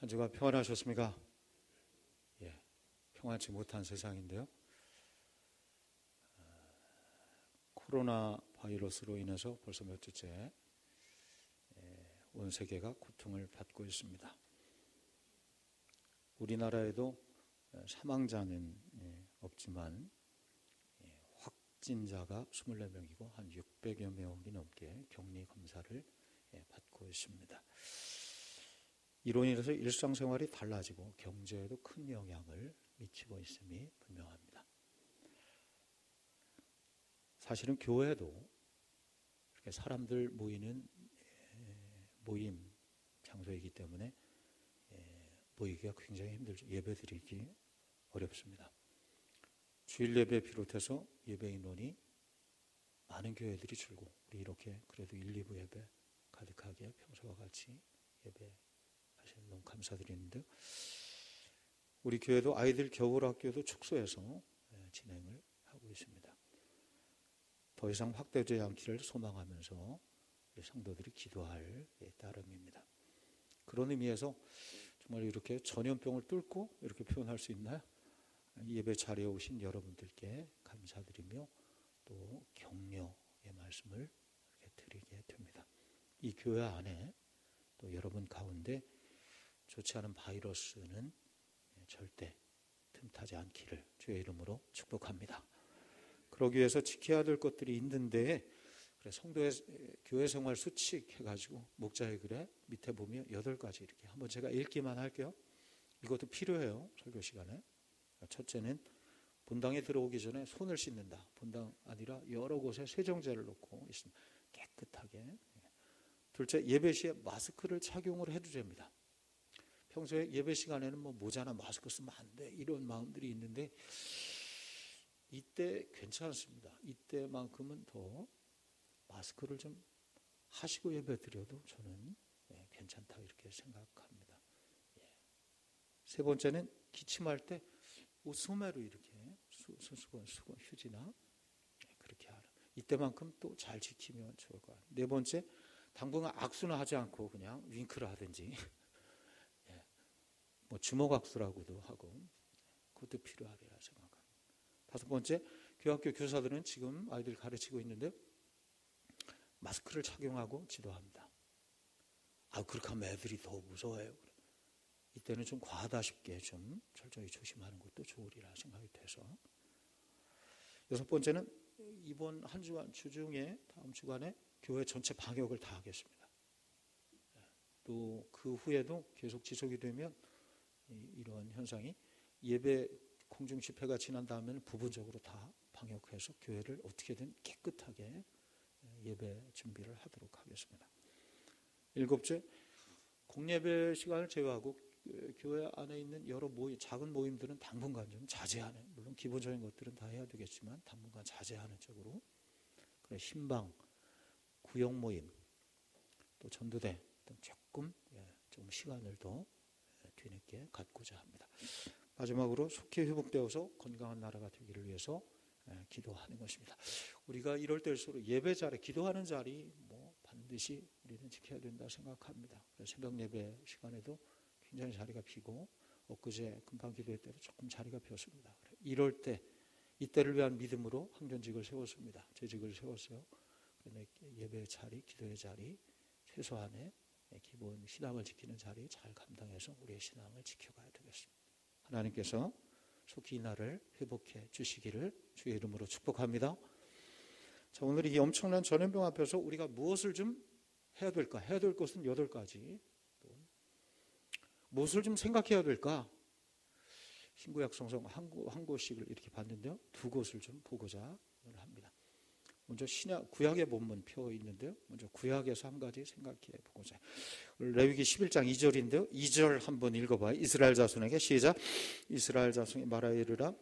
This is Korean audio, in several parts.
한 주간 평안하셨습니까? 예, 평안치 못한 세상인데요. 코로나 바이러스로 인해서 벌써 몇 주째 온 세계가 고통을 받고 있습니다. 우리나라에도 사망자는 없지만 확진자가 24명이고 한 600여 명이 넘게 격리 검사를 받고 있습니다. 이로 인해서 일상생활이 달라지고 경제에도 큰 영향을 미치고 있음이 분명합니다. 사실은 교회도 이렇게 사람들 모이는 모임 장소이기 때문에 모이기가 굉장히 힘들죠. 예배 드리기 어렵습니다. 주일 예배 비롯해서 예배 인원이 많은 교회들이 줄고 우리 이렇게 그래도 1, 2부 예배 가득하게 평소와 같이 예배하시는 너무 감사드리는데, 우리 교회도 아이들 겨울학교도 축소해서 진행을 하고 있습니다. 더 이상 확대되지 않기를 소망하면서 우리 성도들이 기도할 따름입니다. 그런 의미에서 정말 이렇게 전염병을 뚫고 이렇게 표현할 수 있나요? 예배 자리에 오신 여러분들께 감사드리며 또 격려의 말씀을 드리게 됩니다. 이 교회 안에 또 여러분 가운데 좋지 않은 바이러스는 절대 틈타지 않기를 주의 이름으로 축복합니다. 그러기 위해서 지켜야 될 것들이 있는데, 그래 성도의 교회 생활 수칙 해가지고 목자의 글에 밑에 보면 8가지 이렇게 한번 제가 읽기만 할게요. 이것도 필요해요, 설교 시간에. 첫째는 본당에 들어오기 전에 손을 씻는다. 본당 아니라 여러 곳에 세정제를 놓고 있습니다. 깨끗하게. 둘째, 예배 시에 마스크를 착용을 해도 됩니다. 평소에 예배 시간에는 뭐 모자나 마스크 쓰면 안 돼 이런 마음들이 있는데, 이때 괜찮습니다. 이때만큼은 더 마스크를 좀 하시고 예배 드려도 저는 괜찮다 이렇게 생각합니다. 세 번째는 기침할 때 소매로 이렇게 수건 휴지나 그렇게 하라. 이때만큼 또 잘 지키면 좋을 것 같아요. 네 번째, 당분간 악수는 하지 않고 그냥 윙크를 하든지 뭐 주먹 악수라고도 하고 그것도 필요하리라 생각합니다. 다섯 번째, 교학교 교사들은 지금 아이들 가르치고 있는데 마스크를 착용하고 지도합니다. 그렇게 하면 애들이 더 무서워해요. 이때는 좀 과하다 싶게 좀 철저히 조심하는 것도 좋으리라 생각이 돼서. 여섯 번째는 이번 한 주간 주중에 다음 주간에 교회 전체 방역을 다 하겠습니다. 또 그 후에도 계속 지속이 되면 이런 현상이 예배 공중 집회가 지난 다음에는 부분적으로 다 방역해서 교회를 어떻게든 깨끗하게 예배 준비를 하도록 하겠습니다. 일곱째, 공예배 시간을 제외하고 교회 안에 있는 여러 작은 모임들은 당분간 좀 자제하는, 물론 기본적인 것들은 다 해야 되겠지만 당분간 자제하는 쪽으로, 그래 신방, 구역 모임, 또 전도대 등 조금 시간을 더 뒤늦게 갖고자 합니다. 마지막으로 속히 회복되어서 건강한 나라가 되기를 위해서 기도하는 것입니다. 우리가 이럴 때일수록 예배 자리, 기도하는 자리 반드시 우리는 지켜야 된다 생각합니다. 새벽 예배 시간에도 굉장히 자리가 비고, 엊그제 금방 기도회 때도 조금 자리가 비었습니다. 이럴 때 이때를 위한 믿음으로 항전직을 세웠습니다. 재직을 세웠어요. 예배 자리, 기도의 자리, 최소한의 기본 신앙을 지키는 자리 잘 감당해서 우리의 신앙을 지켜가야 되겠습니다. 하나님께서 속히 이 날을 회복해 주시기를 주의 이름으로 축복합니다. 자, 오늘 이 엄청난 전염병 앞에서 우리가 무엇을 좀 해야 될까? 해야 될 것은 8가지. 무엇을 좀 생각해야 될까? 신구약 성경 한 곳씩을 이렇게 봤는데요. 2곳을 좀 보고자 합니다. 먼저 구약의 본문 펴 있는데요. 먼저 구약에서 한 가지 생각해 보고자. 레위기 11장 2절인데요. 2절 한번 읽어봐요. 이스라엘 자손에게 시작. 이스라엘 자손이 말하여 이르라.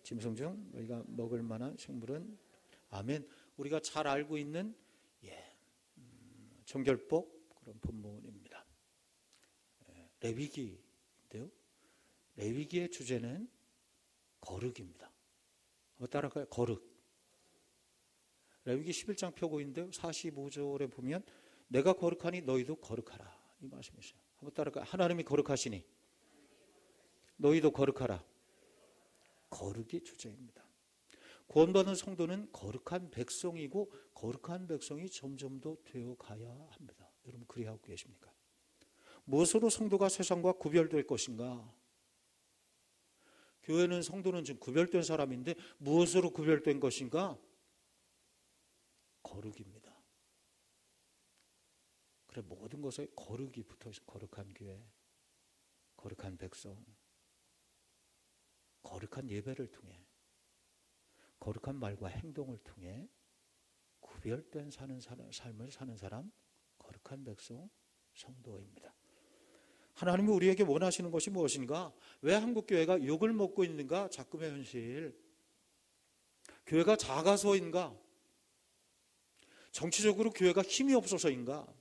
짐승 중 너희가 먹을 만한 식물은, 아멘. 우리가 잘 알고 있는 정결법 그런 본문입니다. 레위기인데요. 레위기의 주제는 거룩입니다. 따라갈까요? 거룩. 레위기 11장 펴고 있는데요. 45절에 보면 내가 거룩하니 너희도 거룩하라 이 말씀이 있어요. 한번 따라할까요? 하나님이 거룩하시니 너희도 거룩하라. 거룩이 주제입니다. 구원받은 성도는 거룩한 백성이고 거룩한 백성이 점점 더 되어가야 합니다. 여러분 그리하고 계십니까? 무엇으로 성도가 세상과 구별될 것인가? 교회는 성도는 지금 구별된 사람인데 무엇으로 구별된 것인가? 거룩입니다. 그래 모든 것에 거룩이 붙어있어. 거룩한 교회, 거룩한 백성, 거룩한 예배를 통해, 거룩한 말과 행동을 통해 구별된 삶을 사는 사람, 거룩한 백성, 성도입니다. 하나님이 우리에게 원하시는 것이 무엇인가? 왜 한국교회가 욕을 먹고 있는가? 작금의 현실. 교회가 작아서인가? 정치적으로 교회가 힘이 없어서인가?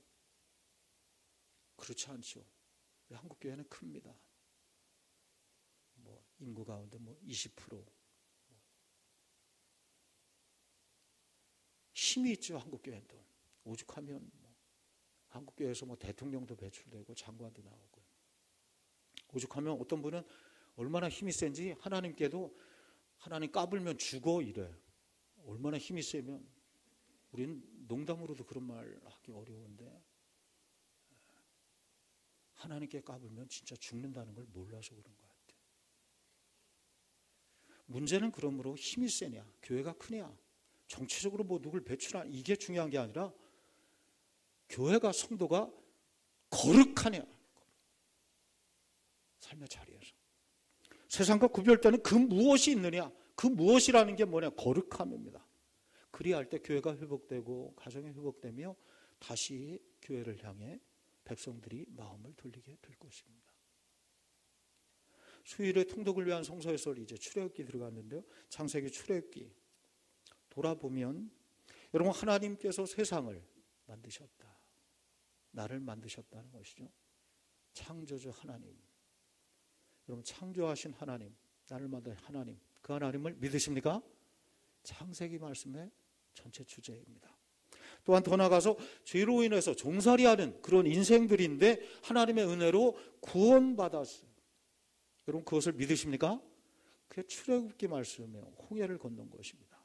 그렇지 않죠. 한국교회는 큽니다. 인구 가운데 20%. 힘이 있죠, 한국교회도. 오죽하면 한국교회에서 대통령도 배출되고 장관도 나오고. 오죽하면 어떤 분은 얼마나 힘이 센지 하나님께도 하나님 까불면 죽어 이래. 얼마나 힘이 세면 우리는 농담으로도 그런 말 하기 어려운데 하나님께 까불면 진짜 죽는다는 걸 몰라서 그런 것 같아요. 문제는 그러므로 힘이 세냐, 교회가 크냐, 정치적으로 누굴 배출하냐 이게 중요한 게 아니라 교회가 성도가 거룩하냐, 삶의 자리에서 세상과 구별되는 그 무엇이 있느냐, 그 무엇이라는 게 뭐냐, 거룩함입니다. 그리할 때 교회가 회복되고 가정이 회복되며 다시 교회를 향해 백성들이 마음을 돌리게 될 것입니다. 수요일에 통독을 위한 성서에서 이제 출애굽기 들어갔는데요. 창세기 출애굽기 돌아보면 여러분 하나님께서 세상을 만드셨다. 나를 만드셨다는 것이죠. 창조주 하나님. 여러분 창조하신 하나님, 나를 만든 하나님, 그 하나님을 믿으십니까? 창세기 말씀의 전체 주제입니다. 또한 더 나아가서 죄로 인해서 종살이하는 그런 인생들인데 하나님의 은혜로 구원받았어요. 여러분 그것을 믿으십니까? 그게 출애굽기 말씀에 홍해를 건넌 것입니다.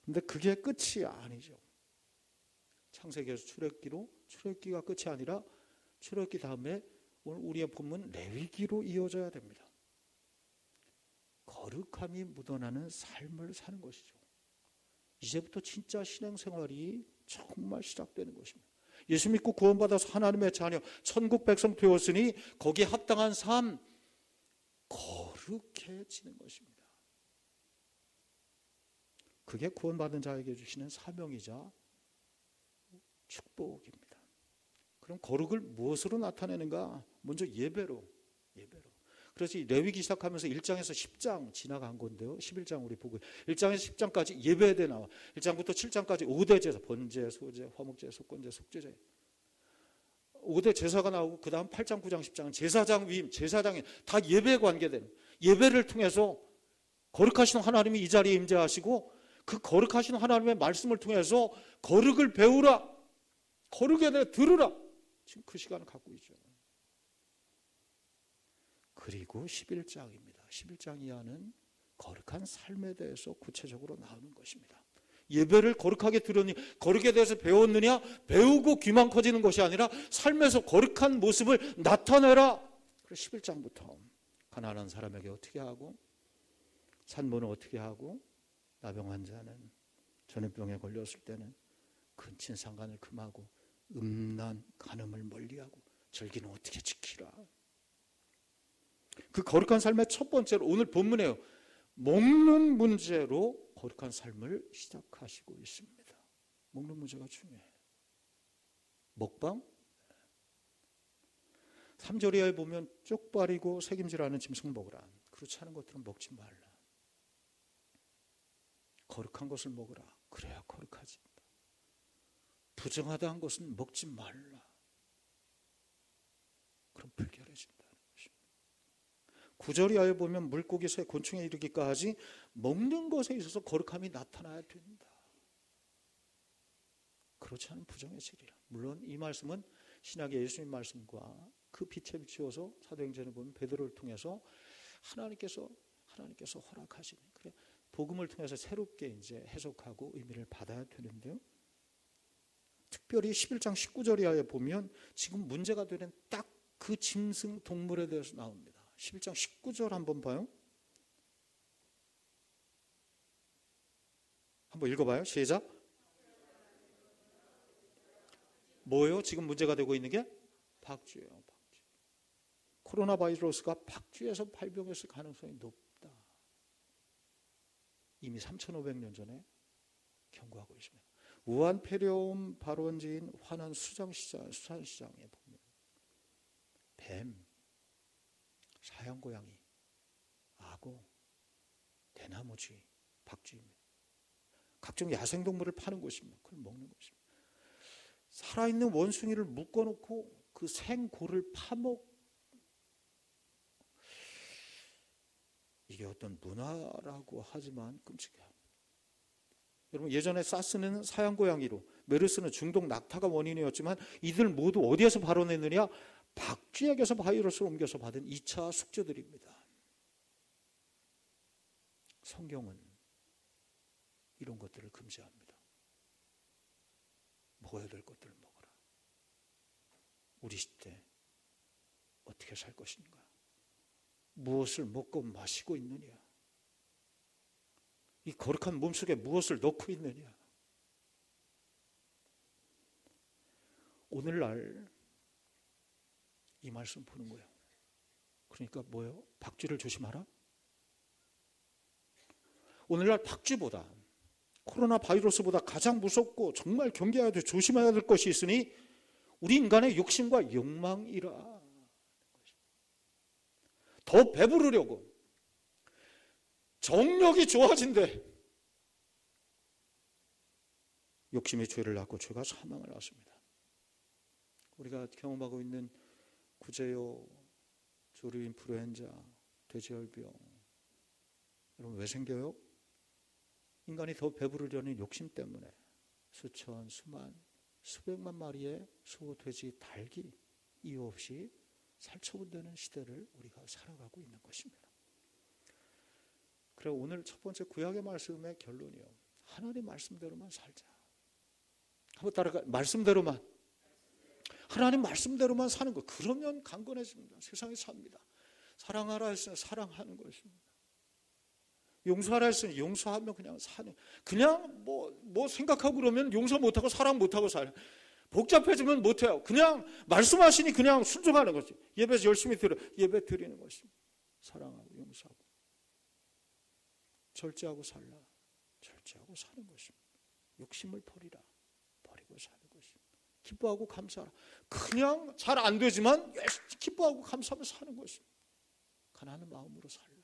그런데 그게 끝이 아니죠. 창세기에서 출애굽기가 끝이 아니라 출애굽기 다음에 오늘 우리의 본문 레위기로 이어져야 됩니다. 거룩함이 묻어나는 삶을 사는 것이죠. 이제부터 진짜 신앙생활이 정말 시작되는 것입니다. 예수 믿고 구원받아서 하나님의 자녀, 천국 백성 되었으니 거기에 합당한 삶, 거룩해지는 것입니다. 그게 구원받은 자에게 주시는 사명이자 축복입니다. 그럼 거룩을 무엇으로 나타내는가? 먼저 예배로. 그래서 레위기 시작하면서 1장에서 10장 지나간 건데요. 11장 우리 보고 1장에서 10장까지 예배에 나와. 1장부터 7장까지 5대 제사, 번제, 소제, 화목제, 속건제, 속죄제 5대 제사가 나오고 그 다음 8장, 9장, 10장은 제사장 위임, 제사장이 다 예배에 관계되는, 예배를 통해서 거룩하신 하나님이 이 자리에 임재하시고 그 거룩하신 하나님의 말씀을 통해서 거룩을 배우라, 거룩에 대해 들으라. 지금 그 시간을 갖고 있죠. 그리고 11장입니다. 11장 이하는 거룩한 삶에 대해서 구체적으로 나오는 것입니다. 예배를 거룩하게 들으니 거룩에 대해서 배웠느냐? 배우고 귀만 커지는 것이 아니라 삶에서 거룩한 모습을 나타내라. 그래서 11장부터 가난한 사람에게 어떻게 하고, 산모는 어떻게 하고, 나병 환자는 전염병에 걸렸을 때는 근친 상간을 금하고 음란 간음을 멀리하고 절기는 어떻게 지키라. 그 거룩한 삶의 첫 번째로 오늘 본문에요. 먹는 문제로 거룩한 삶을 시작하시고 있습니다. 먹는 문제가 중요해요. 먹방? 3절 이하에 보면 쪽발이고 새김질하는 짐승 먹으라. 그렇지 않은 것들은 먹지 말라. 거룩한 것을 먹으라. 그래야 거룩하지. 부정하다 한 것은 먹지 말라. 그럼 불결해진다는 것입니다. 9절 이하에 보면 물고기, 새, 곤충에 이르기까지 먹는 것에 있어서 거룩함이 나타나야 된다. 그렇지 않은 부정해지리라. 물론 이 말씀은 신약의 예수님 말씀과 그 빛에 비추어서 사도행전을 보면 베드로를 통해서 하나님께서 허락하시는, 그래 복음을 통해서 새롭게 이제 해석하고 의미를 받아야 되는데요. 특별히 11장 19절 이하에 보면 지금 문제가 되는 딱 그 짐승 동물에 대해서 나옵니다. 11장 19절 한번 봐요. 한번 읽어봐요. 시작. 뭐예요? 지금 문제가 되고 있는 게 박쥐예요. 박쥐. 코로나 바이러스가 박쥐에서 발병했을 가능성이 높다. 이미 3,500년 전에 경고하고 있습니다. 우한 폐렴 발원지인 화난 수산시장에 보면 뱀, 사양고양이, 악어, 대나무쥐, 박쥐입니다. 각종 야생동물을 파는 곳입니다. 그걸 먹는 것입니다. 살아있는 원숭이를 묶어놓고 그 생고를 이게 어떤 문화라고 하지만 끔찍해요. 여러분, 예전에 사스는 사양고양이로, 메르스는 중동 낙타가 원인이었지만 이들 모두 어디에서 발원했느냐? 박쥐에게서 바이러스를 옮겨서 받은 2차 숙주들입니다. 성경은 이런 것들을 금지합니다. 먹어야 될 것들을 먹어라. 우리 시대 어떻게 살 것인가? 무엇을 먹고 마시고 있느냐? 이 거룩한 몸속에 무엇을 넣고 있느냐? 오늘날 이 말씀 보는 거예요. 그러니까 뭐예요? 박쥐를 조심하라? 오늘날 박쥐보다, 코로나 바이러스보다 가장 무섭고 정말 경계해야 돼, 조심해야 될 것이 있으니 우리 인간의 욕심과 욕망이라. 더 배부르려고, 정력이 좋아진대. 욕심이 죄를 낳고 죄가 사망을 낳습니다. 우리가 경험하고 있는 구제요, 조류 인플루엔자, 돼지열병, 여러분 왜 생겨요? 인간이 더 배부르려는 욕심 때문에 수천, 수만, 수백만 마리의 소, 돼지, 닭이 이유 없이 살처분되는 시대를 우리가 살아가고 있는 것입니다. 그래, 오늘 첫 번째 구약의 말씀의 결론이요, 하나님 말씀대로만 살자. 한번 따라가. 말씀대로만, 하나님 말씀대로만 사는 것, 그러면 강건해집니다. 세상에 삽니다. 사랑하라 했으면 사랑하는 것입니다. 용서하라 했으니 용서하면 그냥 사는, 그냥 뭐 생각하고 그러면 용서 못하고 사랑 못하고 살아요. 복잡해지면 못해요. 그냥 말씀하시니 그냥 순종하는 거지. 예배 열심히 예배 드리는 것입니다. 사랑하고 용서하고 절제하고 살라. 절제하고 사는 것입니다. 욕심을 버리라. 버리고 사는 것입니다. 기뻐하고 감사하라. 그냥 잘 안 되지만 기뻐하고 감사하며 사는 것입니다. 가난한 마음으로 살라.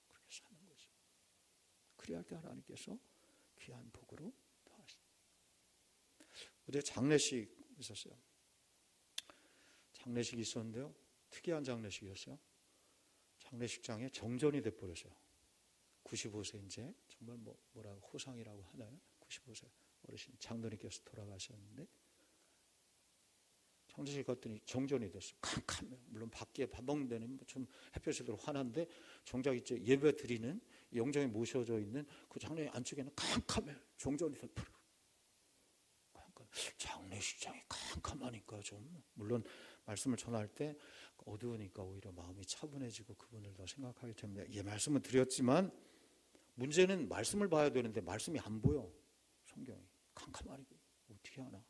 그렇게 사는 것입니다. 그래야 때 하나님께서 귀한 복으로 더하십니다. 어제 장례식 있었어요. 장례식이 있었는데요, 특이한 장례식이었어요. 장례식장에 정전이 돼버렸어요. 95세 이제 정말 뭐라고 호상이라고 하나요? 95세 어르신 장로님께서 돌아가셨는데 장례식 갔더니 정전이 됐어요. 캄캄해요. 물론 밖에 밥 먹는 데는 좀 햇볕이 들어 환한데 정작 이제 예배 드리는 영정에 모셔져 있는 그 장례 안쪽에는 캄캄해요. 정전이 돼버려요. 장례식장이 캄캄하니까 좀, 물론 말씀을 전할 때 어두우니까 오히려 마음이 차분해지고 그분을 더 생각하게 됩니다. 예, 말씀을 드렸지만 문제는 말씀을 봐야 되는데 말씀이 안 보여. 성경이 캄캄하니까 어떻게 하나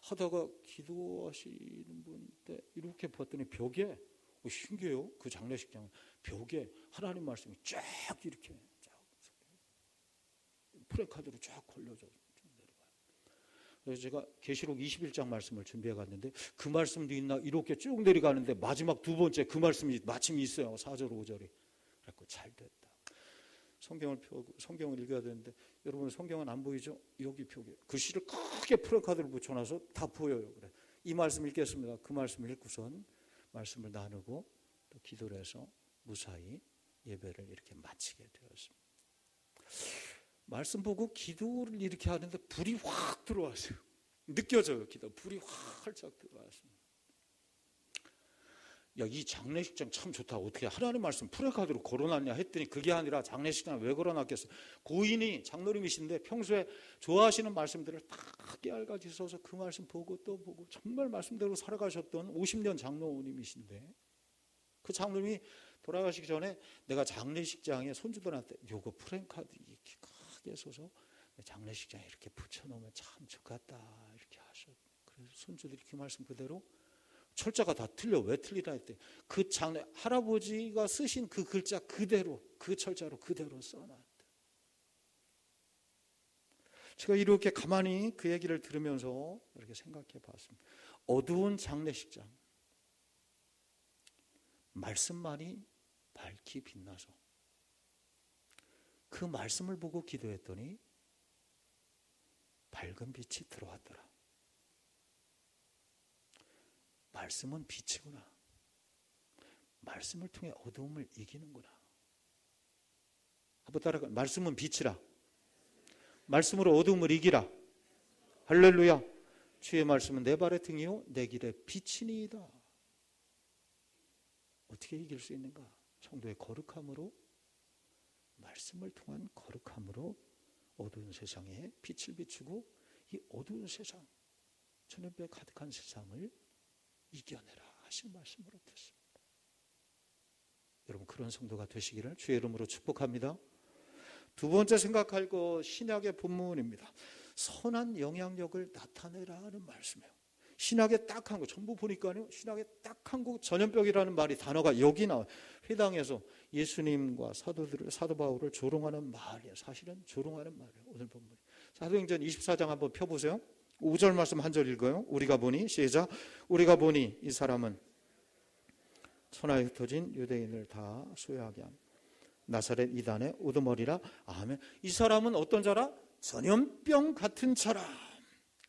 하다가 기도하시는 분 때 이렇게 봤더니 벽에, 신기해요. 그 장례식장 벽에 하나님 말씀이 쫙 이렇게 프레카드로 쫙 걸려져 내려가요. 그래서 제가 계시록 21장 말씀을 준비해 갔는데 그 말씀도 있나 이렇게 쭉 내려가는데 마지막 두 번째 그 말씀이 마침 있어요. 4절 5절이. 그래서 잘 됐다. 성경을 읽어야 되는데 여러분 성경은 안 보이죠? 여기 벽에 글씨를 크게 프레카드를 붙여놔서 다 보여요. 그래. 이 말씀 읽겠습니다. 그 말씀을 읽고선 말씀을 나누고 또 기도를 해서 무사히 예배를 이렇게 마치게 되었습니다. 말씀 보고 기도를 이렇게 하는데 불이 확 들어왔어요. 느껴져요. 기도 불이 활짝 들어왔습니다. 야, 이 장례식장 참 좋다. 어떻게 하나님 말씀 프레카드로 걸어놨냐 했더니 그게 아니라 장례식장 왜 걸어놨겠어? 고인이 장로님이신데 평소에 좋아하시는 말씀들을 다 깨알같이 써서 그 말씀 보고 또 보고 정말 말씀대로 살아가셨던 50년 장로님이신데, 그 장로님이 돌아가시기 전에 내가 장례식장에 손주들한테 요거 프랭카드 이렇게 크게 써서 장례식장에 이렇게 붙여놓으면 참 좋겠다 이렇게 하셨. 그래서 손주들이 그 말씀 그대로, 철자가 다 틀려. 왜 틀리다 했더니 그 장례 할아버지가 쓰신 그 글자 그대로, 그 철자로 그대로 써놨다. 제가 이렇게 가만히 그 얘기를 들으면서 이렇게 생각해 봤습니다. 어두운 장례식장, 말씀만이 밝게 빛나서 그 말씀을 보고 기도했더니 밝은 빛이 들어왔더라. 말씀은 빛이구나. 말씀을 통해 어두움을 이기는구나. 한번 따라가. 말씀은 빛이라. 말씀으로 어두움을 이기라. 할렐루야. 주의 말씀은 내 발의 등이요 내 길의 빛이니이다. 어떻게 이길 수 있는가? 성도의 거룩함으로, 말씀을 통한 거룩함으로 어두운 세상에 빛을 비추고 이 어두운 세상, 천연병 가득한 세상을 이겨내라 하신 말씀으로 됐습니다. 여러분, 그런 성도가 되시기를 주의 이름으로 축복합니다. 두 번째 생각할 것, 신약의 본문입니다. 선한 영향력을 나타내라는 말씀이에요. 신약에 딱 한 거, 전부 보니까요, 신약에 딱 한 거, 전염병이라는 말이, 단어가 여기 나와요. 회당에서 예수님과 사도 바울을 조롱하는 말이에요. 사실은 조롱하는 말이에요. 오늘 본문이. 사도행전 24장 한번 펴보세요. 5절 말씀 한 절 읽어요. 우리가 보니, 시작. 우리가 보니 이 사람은 천하에 흩어진 유대인을 다 소유하게 한 나사렛 이단의 우두머리라. 아멘. 이 사람은 어떤 자라? 전염병 같은 자라.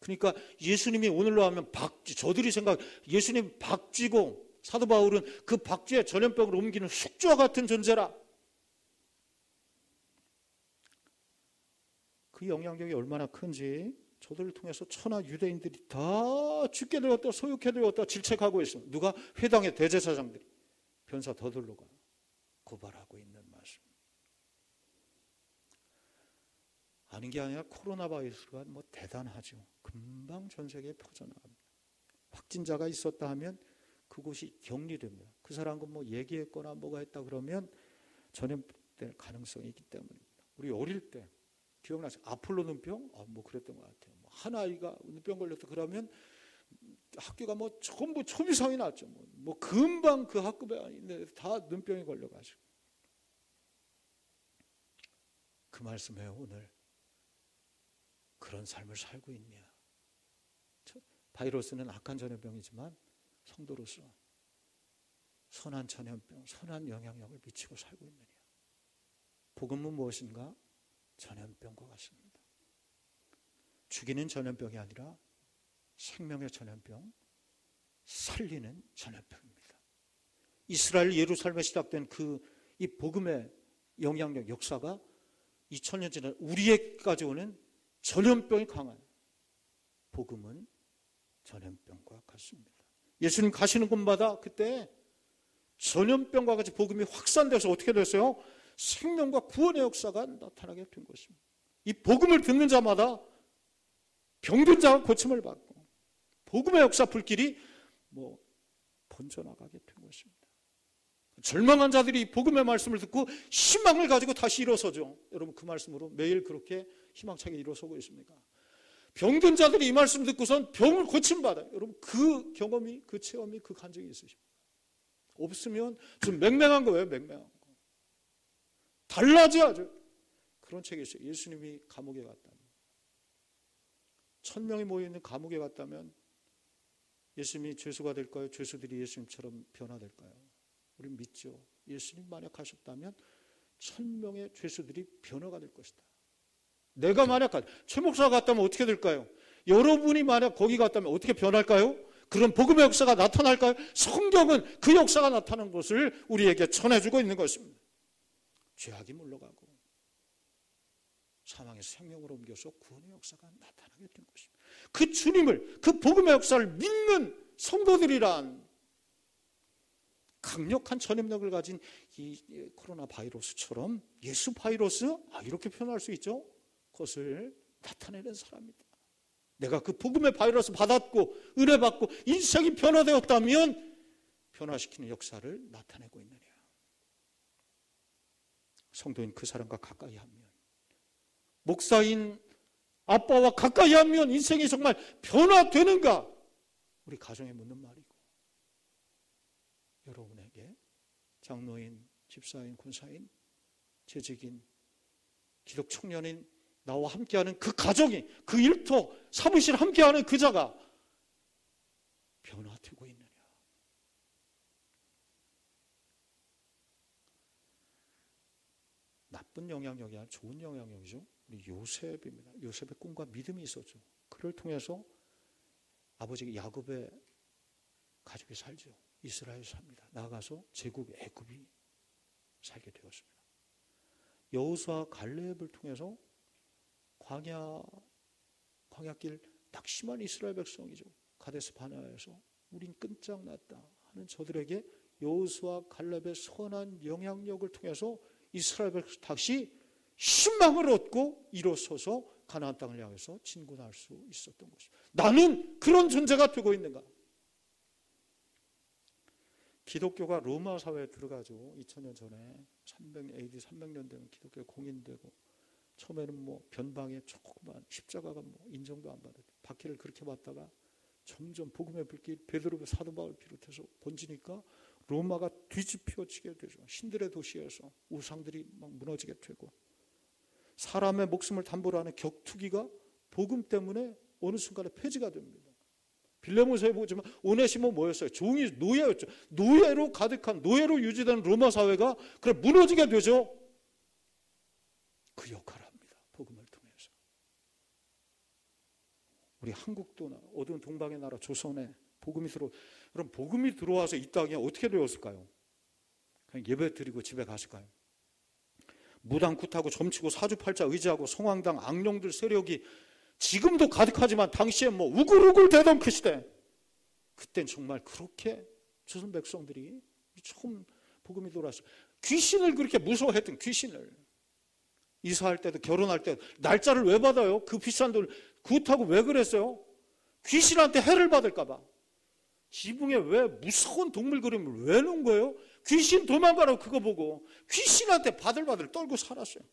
그러니까 예수님이 오늘로 하면 박쥐, 저들이 생각, 예수님 박쥐고 사도 바울은 그 박쥐의 전염병을 옮기는 숙주와 같은 존재라. 그 영향력이 얼마나 큰지 저들을 통해서 천하 유대인들이 다 죽게 되었다, 소유케 되었다 질책하고 있습니다. 누가? 회당의 대제사장들이 변사 더들로가 고발하고 있는 말씀. 아닌 게 아니라 코로나 바이러스가 뭐 대단하죠. 금방 전 세계에 퍼져나갑니다. 확진자가 있었다 하면 그곳이 격리됩니다. 그 사람과 뭐 얘기했거나 뭐가 했다 그러면 전염될 가능성이 있기 때문입니다. 우리 어릴 때 기억나세요? 아폴로 눈병? 뭐 그랬던 것 같아요. 뭐 한 아이가 눈병 걸렸다 그러면 학교가 뭐 전부 초비상이 났죠. 뭐 금방 그 학급에 있는데 다 눈병이 걸려가지고. 그 말씀이에요. 오늘 그런 삶을 살고 있냐. 바이러스는 악한 전염병이지만 성도로서 선한 전염병, 선한 영향력을 미치고 살고 있느냐. 복음은 무엇인가? 전염병과 같습니다. 죽이는 전염병이 아니라 생명의 전염병, 살리는 전염병입니다. 이스라엘 예루살렘에 시작된 이 복음의 영향력, 역사가 2000년 지난 우리에게까지 오는 전염병이 강한 복음은 전염병과 같습니다. 예수님 가시는 곳마다 그때 전염병과 같이 복음이 확산돼서 어떻게 됐어요? 생명과 구원의 역사가 나타나게 된 것입니다. 이 복음을 듣는 자마다 병든 자가 고침을 받고 복음의 역사 불길이 번져나가게 된 것입니다. 절망한 자들이 복음의 말씀을 듣고 희망을 가지고 다시 일어서죠. 여러분, 그 말씀으로 매일 그렇게 희망차게 일어서고 있습니까? 병든 자들이 이 말씀 듣고선 병을 고침받아요. 여러분, 그 경험이, 그 체험이, 그 간증이 있으십니까? 없으면 좀 맹맹한 거예요. 맹맹한 거. 달라져야죠. 그런 책이 있어요. 예수님이 감옥에 갔다면, 1000명이 모여있는 감옥에 갔다면 예수님이 죄수가 될까요? 죄수들이 예수님처럼 변화될까요? 우리는 믿죠. 예수님 만약 하셨다면 1000명의 죄수들이 변화가 될 것이다. 내가 만약 최 목사가 갔다면 어떻게 될까요? 여러분이 만약 거기 갔다면 어떻게 변할까요? 그런 복음의 역사가 나타날까요? 성경은 그 역사가 나타나는 것을 우리에게 전해주고 있는 것입니다. 죄악이 물러가고 사망에서 생명으로 옮겨서 구원의 역사가 나타나게 된 것입니다. 그 주님을, 그 복음의 역사를 믿는 성도들이란 강력한 전염력을 가진 이 코로나 바이러스처럼 예수 바이러스? 이렇게 표현할 수 있죠. 그것을 나타내는 사람이다. 내가 그 복음의 바이러스 받았고 은혜 받고 인생이 변화되었다면 변화시키는 역사를 나타내고 있느냐. 성도인 그 사람과 가까이 하면, 목사인 아빠와 가까이 하면 인생이 정말 변화되는가? 우리 가정에 묻는 말이고, 여러분에게 장로인, 집사인, 권사인, 재직인, 기독 청년인, 나와 함께하는 그 가정이, 그 일터, 사무실 함께하는 그 자가 변화되고 있느냐. 나쁜 영향력이 아니라 좋은 영향력이죠. 우리 요셉입니다. 요셉의 꿈과 믿음이 있었죠. 그를 통해서 아버지 야곱의 가족이 살죠. 이스라엘 삽니다. 나아가서 제국 애굽이 살게 되었습니다. 여호수아 갈렙을 통해서 광야길 낙심한 이스라엘 백성이죠. 가데스 바네아에서 우린 끈짝났다 하는 저들에게 여호수아 갈렙의 선한 영향력을 통해서 이스라엘 백성 다시 희망을 얻고 일어서서 가나안 땅을 향해서 진군할 수 있었던 것입니다. 나는 그런 존재가 되고 있는가? 기독교가 로마 사회에 들어가죠. 2000년 전에 AD 300년 되면 기독교가 공인되고, 처음에는 변방에 조그만 십자가가 인정도 안 받았고 박해를 그렇게 받다가 점점 복음의 불길 베드로 사도 바울 비롯해서 번지니까 로마가 뒤집혀지게 되죠. 신들의 도시에서 우상들이 막 무너지게 되고, 사람의 목숨을 담보로 하는 격투기가 복음 때문에 어느 순간에 폐지가 됩니다. 빌레몬서에 보지만 오네시모 뭐였어요? 종이 노예였죠. 노예로 가득한, 노예로 유지되는 로마 사회가 그래 무너지게 되죠. 그 역할을 합니다. 복음을 통해서. 우리 한국도 어두운 동방의 나라 조선에 복음이 그럼 복음이 들어와서 이 땅에 어떻게 되었을까요? 그냥 예배 드리고 집에 갔을까요? 무당 굿하고 점치고 사주팔자 의지하고 성황당 악령들 세력이 지금도 가득하지만 당시에 우글우글 대던 그 시대, 그땐 정말 그렇게 조선 백성들이 처음 복음이 들어왔어요. 귀신을 그렇게 무서워했던, 귀신을 이사할 때도 결혼할 때도 날짜를 왜 받아요? 그 비싼 돈 굿하고 왜 그랬어요? 귀신한테 해를 받을까 봐. 지붕에 왜 무서운 동물 그림을 왜 놓은 거예요? 귀신 도망가라고 그거 보고 귀신한테 바들바들 떨고 살았어요.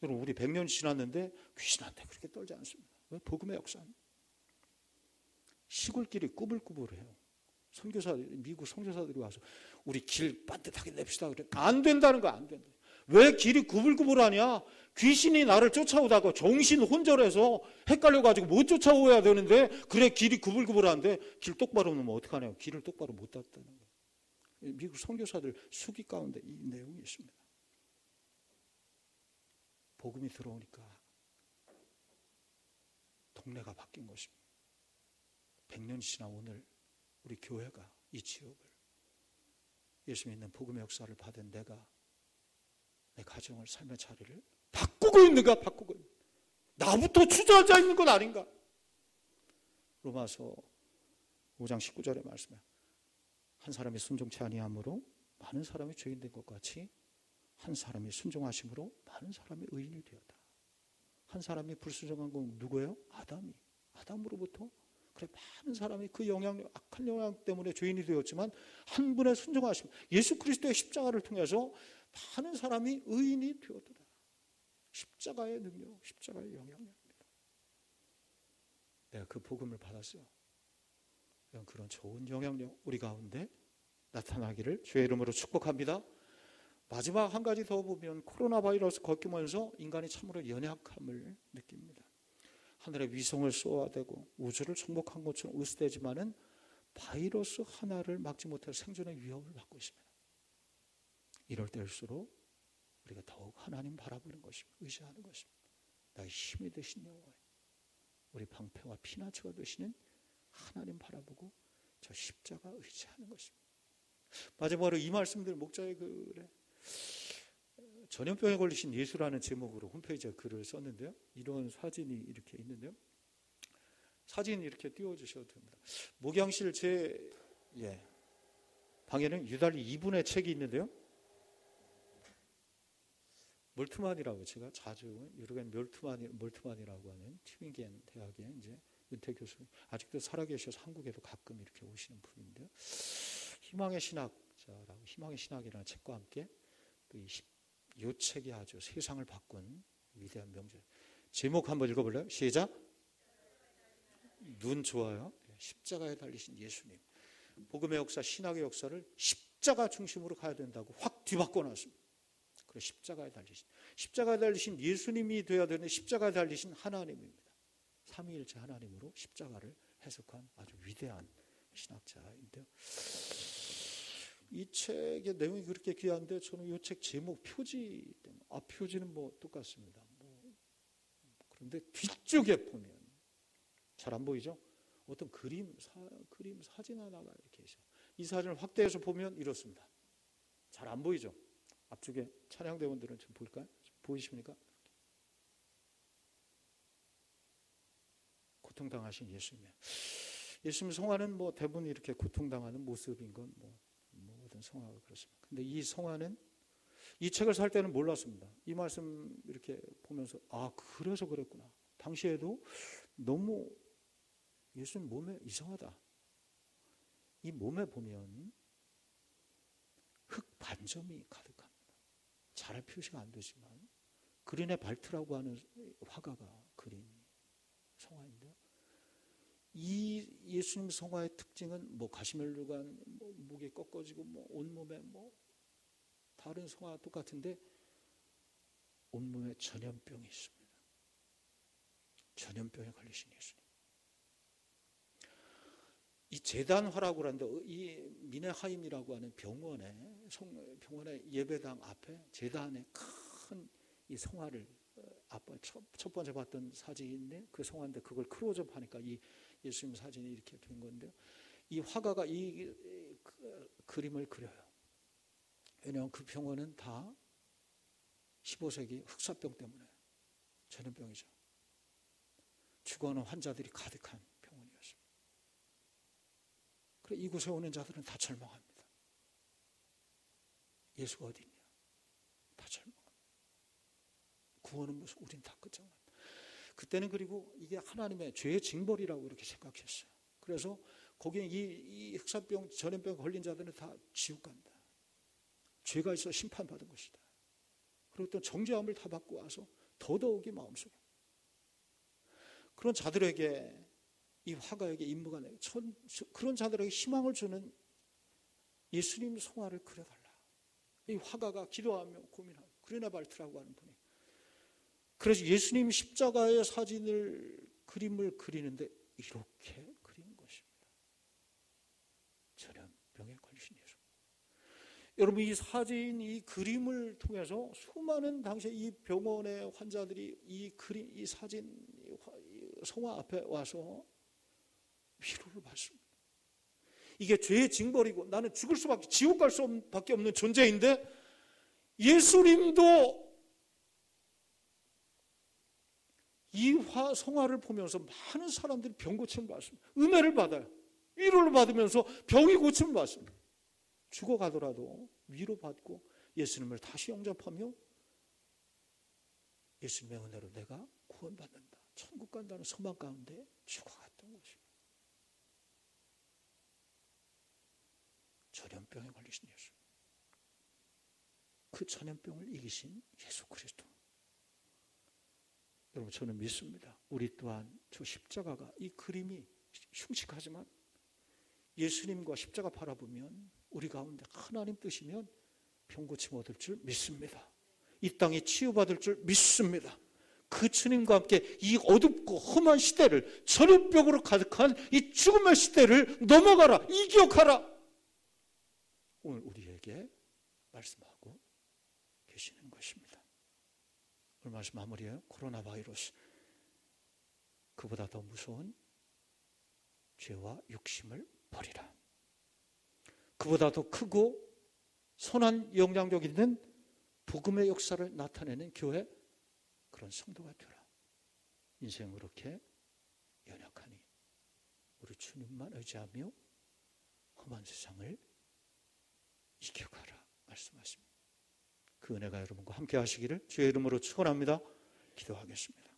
여러분, 우리 100년 지났는데 귀신한테 그렇게 떨지 않습니다. 왜? 복음의 역사는. 시골길이 꾸불꾸불해요. 미국 선교사들이 와서 우리 길 반듯하게 냅시다 그래. 안 된다는 거야. 안 된다. 왜 길이 구불구불하냐? 귀신이 나를 쫓아오다가 정신 혼절해서 헷갈려가지고 못 쫓아오야 되는데, 그래 길이 구불구불한데 길 똑바로 놓으면 어떡하냐고. 길을 똑바로 못 땄다는 거예요. 미국 선교사들 수기 가운데 이 내용이 있습니다. 복음이 들어오니까 동네가 바뀐 것입니다. 100년이 지나 오늘 우리 교회가 이 지역을 예수 믿는 복음의 역사를 받은 내가 내 가정을, 삶의 자리를 바꾸고 있는가? 바꾸고 있는가? 나부터 주저앉아 있는 건 아닌가? 로마서 5장 19절에 말씀해, 한 사람이 순종치 아니함으로 많은 사람이 죄인 된 것 같이 한 사람이 순종하심으로 많은 사람이 의인이 되었다. 한 사람이 불순종한 건 누구예요? 아담으로부터. 그래, 많은 사람이 그 악한 영향 때문에 죄인이 되었지만 한 분의 순종하심, 예수 그리스도의 십자가를 통해서 많은 사람이 의인이 되었다. 십자가의 능력, 십자가의 영향력입니다. 내가 그 복음을 받았어요. 그런 좋은 영향력 우리 가운데 나타나기를 주의 이름으로 축복합니다. 마지막 한 가지 더 보면, 코로나 바이러스 겪으면서 인간이 참으로 연약함을 느낍니다. 하늘의 위성을 쏘아대고 우주를 정복한 것처럼 의식되지만은 바이러스 하나를 막지 못할 생존의 위협을 받고 있습니다. 이럴 때일수록 우리가 더욱 하나님 바라보는 것입니다. 의지하는 것입니다. 나의 힘이 되신 여호와, 우리 방패와 피난처가 되시는 하나님 바라보고 저 십자가 의지하는 것입니다. 마지막으로 이 말씀들 목자의 글에 전염병에 걸리신 예수라는 제목으로 홈페이지에 글을 썼는데요. 이런 사진이 이렇게 있는데요. 사진 이렇게 띄워주셔도 됩니다. 목양실 제 방에는 유달리 이분의 책이 있는데요. 몰트만이라고 제가 자주 유르겐 몰트만이라고 하는 튜빙겐 대학의 이제 은퇴 교수, 아직도 살아계셔서 한국에도 가끔 이렇게 오시는 분인데요. 희망의 신학자라고, 희망의 신학이라는 책과 함께 또 이 책이 아주 세상을 바꾼 위대한 명제. 제목 한번 읽어볼래요? 시작. 눈 좋아요. 십자가에 달리신 예수님. 복음의 역사, 신학의 역사를 십자가 중심으로 가야 된다고 확 뒤바꿔 놨습니다. 그래, 십자가에 달리신 예수님이 되어야 되는, 십자가에 달리신 하나님입니다. 삼위일체 하나님으로 십자가를 해석한 아주 위대한 신학자인데요. 이 책의 내용이 그렇게 귀한데 저는 이 책 제목 표지 때문에, 표지는 뭐 똑같습니다. 그런데 뒤쪽에 보면 잘 안 보이죠? 어떤 그림 사진 하나가 이렇게 있어요. 이 사진을 확대해서 보면 이렇습니다. 잘 안 보이죠? 앞쪽에 찬양대원들은 좀 볼까요? 보이십니까? 고통당하신 예수님 성화는 뭐 대부분 이렇게 고통당하는 모습인 건 모든 성화가 그렇습니다. 근데 이 성화는 이 책을 살 때는 몰랐습니다. 이 말씀 이렇게 보면서 그래서 그랬구나. 당시에도 너무 예수님 몸에 이상하다. 이 몸에 보면 흙 반점이 가득합니다. 잘 표시가 안 되지만 그린의 발트라고 하는 화가가 그린 성화인데요. 이 예수님 성화의 특징은 가시멜로관 목이 꺾어지고 온몸에 다른 성화와 똑같은데 온몸에 전염병이 있습니다. 전염병에 걸리신 예수님. 이 제단화라고 하는데 이 미네하임이라고 하는 병원의 예배당 앞에 제단에 큰 이 성화를 첫 번째 봤던 사진인데 그 성화인데 그걸 클로즈업 하니까 이 예수님 사진이 이렇게 된 건데요. 이 화가가 이 그림을 그려요. 왜냐하면 그 병원은 다 15세기 흑사병 때문에 전염병이죠. 죽어가는 환자들이 가득한 병원이었습니다. 그래 이곳에 오는 자들은 다 절망합니다. 예수가 어디 있냐? 다 절망합니다. 구원은 무슨 우린 다 끝장납니다. 그때는 그리고 이게 하나님의 죄의 징벌이라고 이렇게 생각했어요. 그래서 거기에 이 흑사병, 전염병 걸린 자들은 다 지옥 간다. 죄가 있어 심판받은 것이다. 그리고 또 정죄함을 다 받고 와서 더더욱이 마음속에 그런 자들에게 이 화가에게 임무가 내요. 그런 자들에게 희망을 주는 예수님 성화를 그려달라. 이 화가가 기도하며 고민하고 그리네 발트라고 하는 분이 그래서 예수님 십자가의 그림을 그리는데 이렇게 그린 것입니다. 전염병에 걸리신 예수. 여러분 이 사진, 이 그림을 통해서 수많은 당시 이 병원의 환자들이 이 사진, 이 성화 앞에 와서 위로를 받습니다. 이게 죄의 징벌이고 나는 죽을 수밖에, 지옥 갈 수밖에 없는 존재인데 예수님도 이 성화를 보면서 많은 사람들이 병 고침을 받습니다. 은혜를 받아요. 위로를 받으면서 병이 고침을 받습니다. 죽어가더라도 위로받고 예수님을 다시 영접하며 예수님의 은혜로 내가 구원받는다. 천국 간다는 소망 가운데 죽어갔던 것입니다. 전염병에 걸리신 예수. 그 전염병을 이기신 예수 그리스도. 여러분 저는 믿습니다. 우리 또한 저 십자가가 이 그림이 흉측하지만 예수님과 십자가 바라보면 우리 가운데 하나님 뜻이면 병고침 얻을 줄 믿습니다. 이 땅에 치유받을 줄 믿습니다. 그 주님과 함께 이 어둡고 험한 시대를 전염병으로 가득한 이 죽음의 시대를 넘어가라, 이기억하라. 오늘 우리에게 말씀하고 계시는 것입니다. 오늘 말씀 마무리해요. 코로나 바이러스 그보다 더 무서운 죄와 욕심을 버리라. 그보다 더 크고 선한 영향력 있는 복음의 역사를 나타내는 교회 그런 성도가 되라. 인생 그렇게 연약하니 우리 주님만 의지하며 험한 세상을 이겨가라 말씀하십니다. 그 은혜가 여러분과 함께 하시기를 주의 이름으로 축원합니다. 기도하겠습니다.